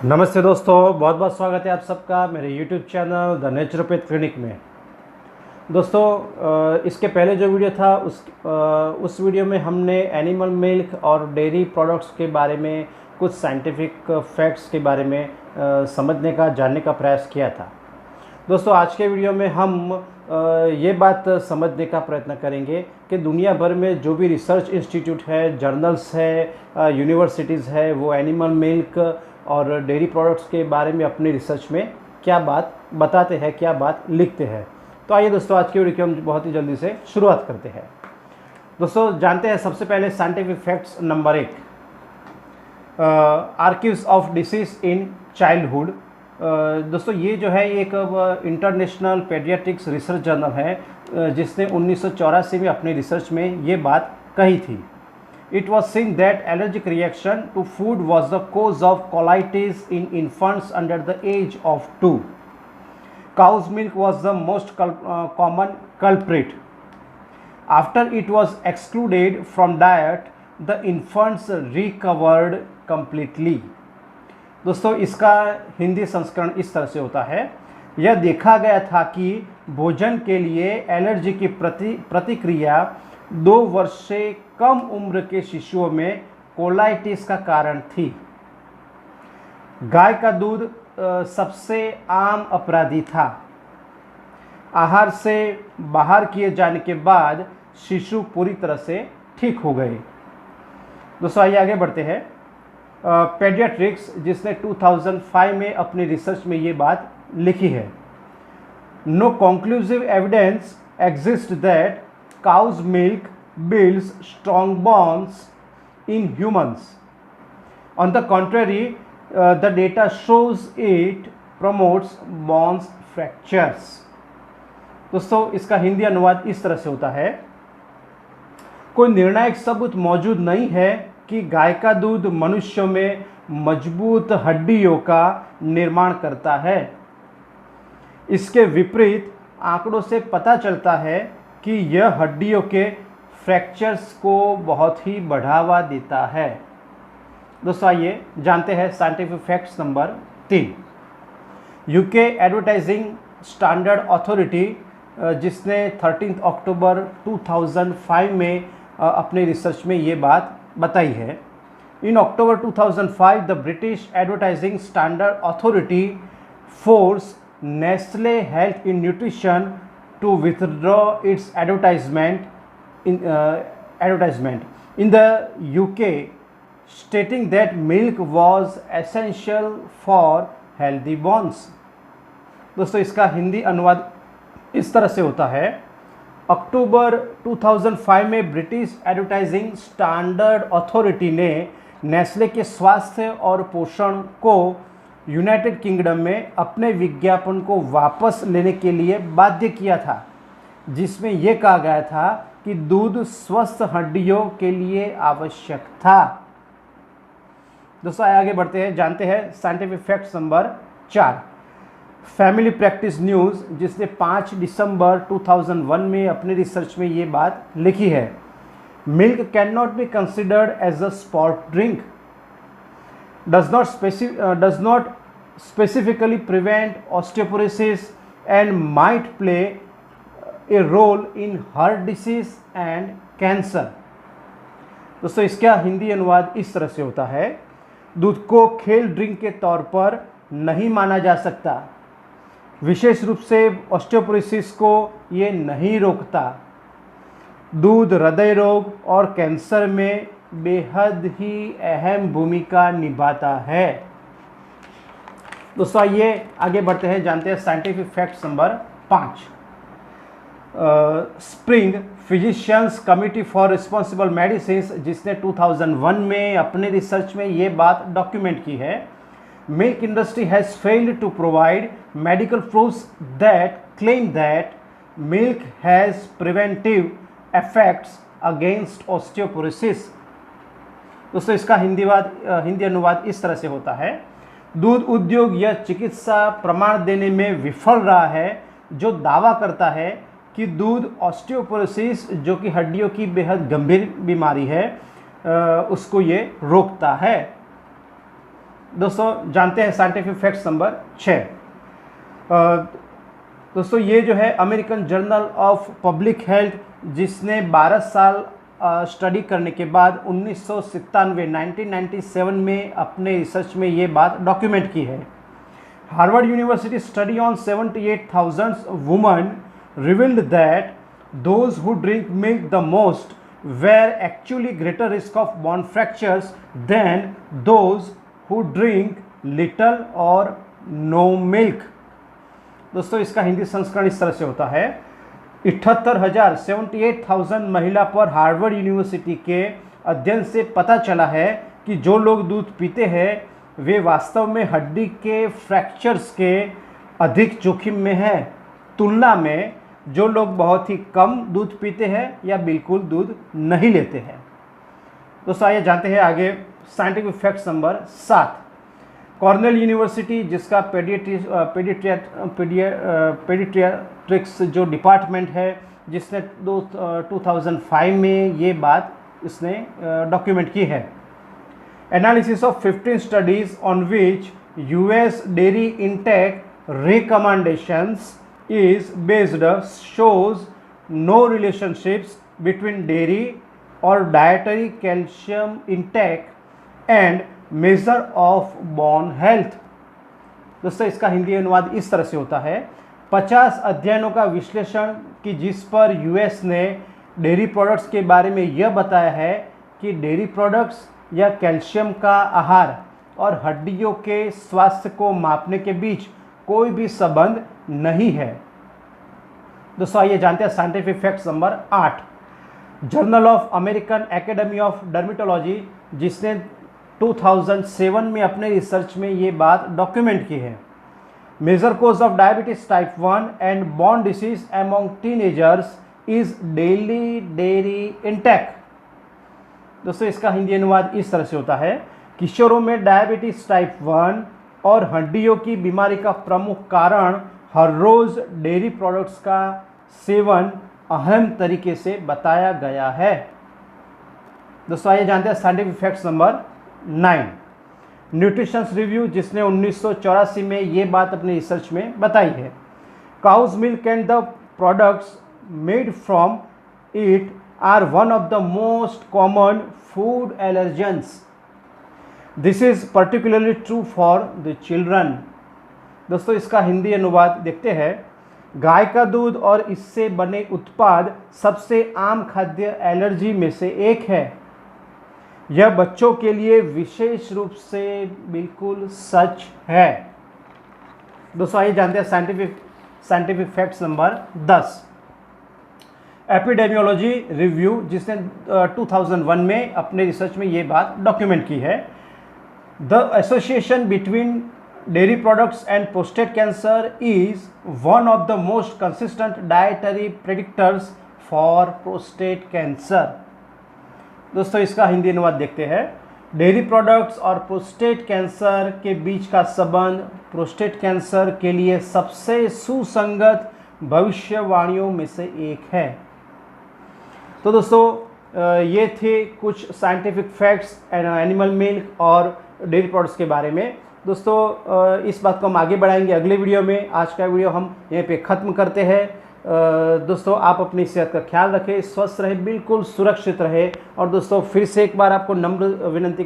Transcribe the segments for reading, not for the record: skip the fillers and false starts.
नमस्ते दोस्तों, बहुत बहुत स्वागत है आप सबका मेरे YouTube channel the naturopath clinic में। दोस्तों, इसके पहले जो वीडियो था उस वीडियो में हमने एनिमल मिल्क और डेयरी प्रोडक्ट्स के बारे में कुछ साइंटिफिक फैक्ट्स के बारे में समझने का जानने का प्रयास किया था। दोस्तों, आज के वीडियो में हम ये बात समझने का प्रयत्न करेंगे कि दुनिया भर में जो भी रिसर्च इंस्टीट्यूट है, जर्नल्स है, यूनिवर्सिटीज़ है, वो एनिमल मिल्क और डेयरी प्रोडक्ट्स के बारे में अपनी रिसर्च में क्या बात बताते हैं, क्या बात लिखते हैं। तो आइए दोस्तों, आज की वीडियो की हम बहुत ही जल्दी से शुरुआत करते हैं। दोस्तों, जानते हैं सबसे पहले scientific facts number 1, archives of disease in childhood. दोस्तों, ये जो है एक इंटरनेशनल पेडियाट्रिक्स रिसर्च जर्नल है जिसने 1984 में अपनी रिसर्च में ये बात कही थी। It was seen that allergic reaction to food was the cause of colitis in infants under the age of 2. Cow's milk was the most common culprit. After it was excluded from diet, the infants recovered completely. दोस्तों, इसका हिंदी संस्करण इस तरह से होता है। यह देखा गया था कि भोजन के लिए एलर्जी की प्रतिक्रिया 2 वर्ष से कम उम्र के शिशुओं में कोलाइटिस का कारण थी। गाय का दूध सबसे आम अपराधी था। आहार से बाहर किए जाने के बाद शिशु पूरी तरह से ठीक हो गए। दोस्तों, आइए आगे बढ़ते हैं। पेडियाट्रिक्स जिसने 2005 में अपनी रिसर्च में ये बात लिखी है। No conclusive evidence exist that cow's milk builds strong bonds in humans. On the contrary, the data shows it promotes bonds fractures. दोस्तों, इसका हिंदी अनुवाद इस तरह से होता है। कोई निर्णायक सबूत मौजूद नहीं है कि गाय का दूध मनुष्यों में मजबूत हड्डियों का निर्माण करता है। इसके विपरीत आंकड़ों से पता चलता है कि यह हड्डियों के फ्रैक्चर्स को बहुत ही बढ़ावा देता है। दोस्तों, आइए जानते हैं scientific facts number 3। UK advertising standard authority जिसने 13 अक्टूबर 2005 में अपने रिसर्च में ये बात बताई है। इन अक्टूबर 2005 the British advertising standard authority force Nestle health in nutrition to withdraw its advertisement in the UK, stating that milk was essential for healthy bones. दोस्तों, इसका हिंदी अनुवाद इस तरह से होता है। अक्टूबर 2005 में ब्रिटिश एडवर्टाइजिंग स्टैंडर्ड अथॉरिटी ने नेस्ले के स्वास्थ्य और पोषण को यूनाइटेड किंगडम में अपने विज्ञापन को वापस लेने के लिए बाध्य किया था, जिसमें यह कहा गया था कि दूध स्वस्थ हड्डियों के लिए आवश्यक था। दोस्तों, आगे बढ़ते हैं, जानते हैं scientific facts number 4। Family practice news जिसने 5 दिसंबर 2001 में अपनी रिसर्च में ये बात लिखी है। Milk can not be considered as a sport drink, does not specifically prevent osteoporosis and might play a role in heart disease and cancer. दोस्तों, इसका हिंदी अनुवाद इस तरह से होता है। दूध को खेल ड्रिंक के तौर पर नहीं माना जा सकता, विशेष रूप से ऑस्टियोपोरोसिस को ये नहीं रोकता। दूध हृदय रोग और कैंसर में बेहद ही अहम भूमिका निभाता है। दोस्तों, आइए आगे बढ़ते हैं, जानते हैं scientific facts number 5। Spring physicians committee for responsible medicine जिसने 2001 में अपने रिसर्च में ये बात डॉक्यूमेंट की है। Milk industry has failed to provide medical proofs that claim that milk has preventive effects against osteoporosis. दोस्तों, इसका हिंदी अनुवाद इस तरह से होता है। दूध उद्योग यह चिकित्सा प्रमाण देने में विफल रहा है जो दावा करता है कि दूध ऑस्टियोपोरोसिस, जो कि हड्डियों की बेहद गंभीर बीमारी है, उसको ये रोकता है। दोस्तों जानते हैं साइंटिफिक फैक्ट्स नंबर 6। दोस्तों ये जो है American journal of public health, जिसने 12 साल स्टडी करने के बाद 1997 में अपने रिसर्च में ये बात डॉक्यूमेंट की है। Harvard university study on 78,000 women revealed that those who drink milk the most were actually greater risk of bone fractures than those who drink little or no milk। दोस्तों इसका हिंदी संस्करण इस तरह से होता है, 78,000 महिला पर हार्वर्ड यूनिवर्सिटी के अध्ययन से पता चला है कि जो लोग दूध पीते हैं वे वास्तव में हड्डी के फ्रैक्चर्स के अधिक जोखिम में हैं, तुलना में जो लोग बहुत ही कम दूध पीते हैं या बिल्कुल दूध नहीं लेते हैं। दोस्तों आइए जानते हैं आगे scientific facts number 7। Cornell university, जिसका पेडियाट्रिक्स जो डिपार्टमेंट है, जिसने 2005 में ये बात इसने डॉक्यूमेंट की है। Analysis of 15 studies on which US dairy intake recommendations is based shows no relationships between dairy or dietary calcium intake and measure of bone health। दोस्तों इसका हिंदी अनुवाद इस तरह से होता है, 50 अध्ययनों का विश्लेषण कि जिस पर यूएस ने डेयरी प्रोडक्ट्स के बारे में यह बताया है कि डेयरी प्रोडक्ट्स या कैल्शियम का आहार और हड्डियों के स्वास्थ्य को मापने के बीच कोई भी संबंध नहीं है। दोस्तों आइए जानते हैं scientific facts number 8। Journal of American academy of dermatology, जिसने 2007 में अपने रिसर्च में ये बात डॉक्यूमेंट की है। Major cause of diabetes type 1 and bone disease among teenagers is daily dairy intake. दोस्तों इसका हिंदी अनुवाद इस तरह से होता है, किशोरों में डायबिटीज टाइप 1 और हड्डियों की बीमारी का प्रमुख कारण हर रोज डेयरी प्रोडक्ट्स का सेवन अहम तरीके से बताया गया है। दोस्तों आइए जानते हैं scientific facts number 9। Nutritions review, जिसने 1984 में ये बात अपने रिसर्च में बताई है। Cow's milk and the products made from it are one of the most common food allergens. This is particularly true for the children. दोस्तों इसका हिंदी अनुवाद देखते हैं, गाय का दूध और इससे बने उत्पाद सबसे आम खाद्य एलर्जी में से एक है। यह बच्चों के लिए विशेष रूप से बिल्कुल सच है। दोस्तों आइए जानते हैं scientific facts number 10। Epidemiology review, जिसने 2001 में अपने रिसर्च में ये बात डॉक्यूमेंट की है। The association between dairy products and prostate cancer is one of the most consistent dietary predictors for prostate cancer। दोस्तों इसका हिंदी अनुवाद देखते हैं, डेयरी प्रोडक्ट्स और प्रोस्टेट कैंसर के बीच का संबंध प्रोस्टेट कैंसर के लिए सबसे सुसंगत भविष्यवाणियों में से एक है। तो दोस्तों ये थे कुछ साइंटिफिक फैक्ट्स एनिमल मिल्क और डेयरी प्रोडक्ट्स के बारे में। दोस्तों इस बात को हम आगे बढ़ाएंगे अगले वीडियो में। आज का वीडियो हम यहीं पे ख़त्म करते हैं। दोस्तों आप अपनी सेहत का ख्याल रखें, स्वस्थ रहे, बिल्कुल सुरक्षित रहे। और दोस्तों फिर से एक बार आपको नम्र विनती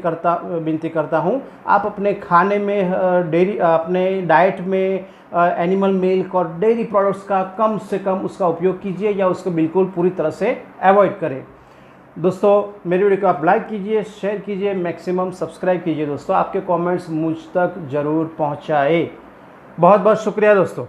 करता हूँ, आप अपने खाने में अपने डाइट में एनिमल मिल्क और डेयरी प्रोडक्ट्स का कम से कम उसका उपयोग कीजिए या उसको बिल्कुल पूरी तरह से अवॉइड करें। दोस्तों मेरी वीडियो को आप लाइक कीजिए, शेयर कीजिए, मैक्सिमम सब्सक्राइब कीजिए। दोस्तों आपके कमेंट्स मुझ तक ज़रूर पहुँचाए। बहुत बहुत शुक्रिया दोस्तों।